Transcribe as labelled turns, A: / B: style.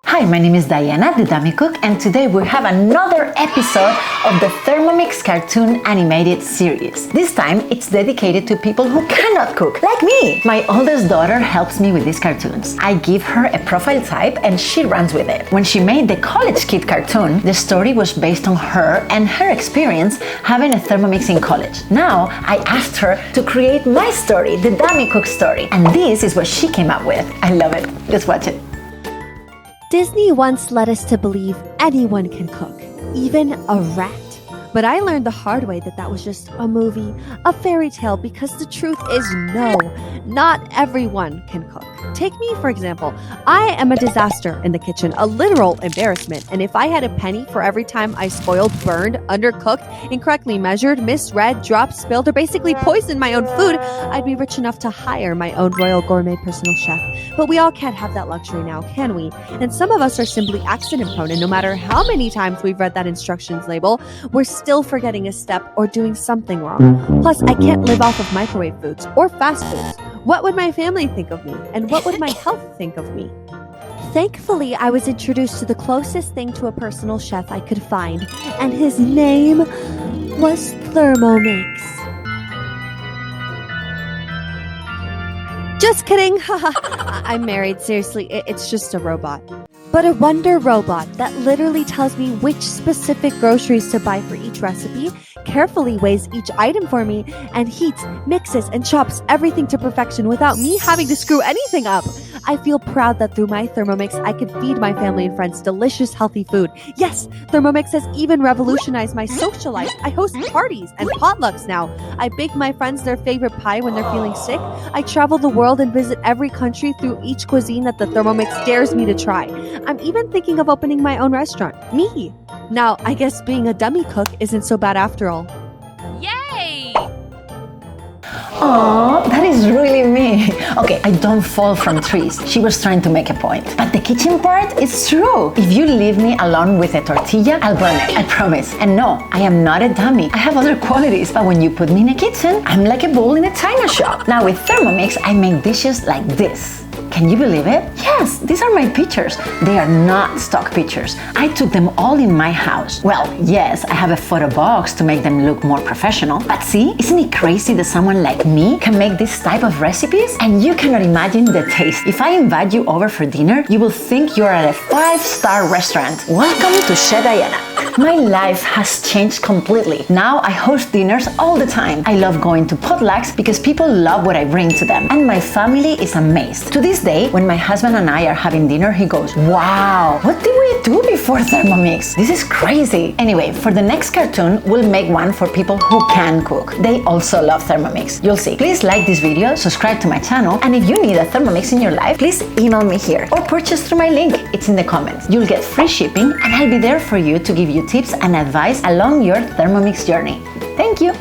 A: Hi, my name is Diana, the Dummy Cook, and today we have another episode of the Thermomix cartoon animated series. This time, it's dedicated to people who cannot cook, like me. My oldest daughter helps me with these cartoons. I give her a profile type and she runs with it. When she made the College Kid cartoon, the story was based on her and her experience having a Thermomix in college. Now, I asked her to create my story, the Dummy Cook story, and this is what she came up with. I love it. Let's watch it.
B: Disney once led us to believe anyone can cook, even a rat. But I learned the hard way that was just a movie, a fairy tale, because the truth is no, not everyone can cook. Take me, for example. I am a disaster in the kitchen, a literal embarrassment. And if I had a penny for every time I spoiled, burned, undercooked, incorrectly measured, misread, dropped, spilled, or basically poisoned my own food, I'd be rich enough to hire my own royal gourmet personal chef. But we all can't have that luxury now, can we? And some of us are simply accident prone, and no matter how many times we've read that instructions label, we're still forgetting a step or doing something wrong. Plus, I can't live off of microwave foods or fast foods. What would my family think of me? And what would my health think of me? Thankfully, I was introduced to the closest thing to a personal chef I could find, and his name was Thermomix. Just kidding. I'm married. Seriously, it's just a robot. But a wonder robot that literally tells me which specific groceries to buy for each recipe, carefully weighs each item for me, and heats, mixes, and chops everything to perfection without me having to screw anything up. I feel proud that through my Thermomix, I can feed my family and friends delicious, healthy food. Yes, Thermomix has even revolutionized my social life. I host parties and potlucks now. I bake my friends their favorite pie when they're feeling sick. I travel the world and visit every country through each cuisine that the Thermomix dares me to try. I'm even thinking of opening my own restaurant. Me! Now, I guess being a dummy cook isn't so bad after all.
C: Yay!
A: Aww, that is really me. Okay, I don't fall from trees. She was trying to make a point. But the kitchen part is true. If you leave me alone with a tortilla, I'll burn it. I promise. And no, I am not a dummy. I have other qualities. But when you put me in a kitchen, I'm like a bull in a china shop. Now with Thermomix, I make dishes like this. Can you believe it? Yes, these are my pictures. They are not stock pictures. I took them all in my house. Well, yes, I have a photo box to make them look more professional. But see, isn't it crazy that someone like me can make this type of recipes? And you cannot imagine the taste. If I invite you over for dinner, you will think you're at a 5-star restaurant. Welcome to Chef Diana. My life has changed completely. Now I host dinners all the time. I love going to potlucks because people love what I bring to them. And my family is amazed. To this day, when my husband and I are having dinner, he goes, "Wow, what did we do before Thermomix? This is crazy." Anyway, for the next cartoon, we'll make one for people who can cook. They also love Thermomix. You'll see. Please like this video, subscribe to my channel, and if you need a Thermomix in your life, please email me here or purchase through my link. It's in the comments. You'll get free shipping, and I'll be there for you to give you tips and advice along your Thermomix journey. Thank you.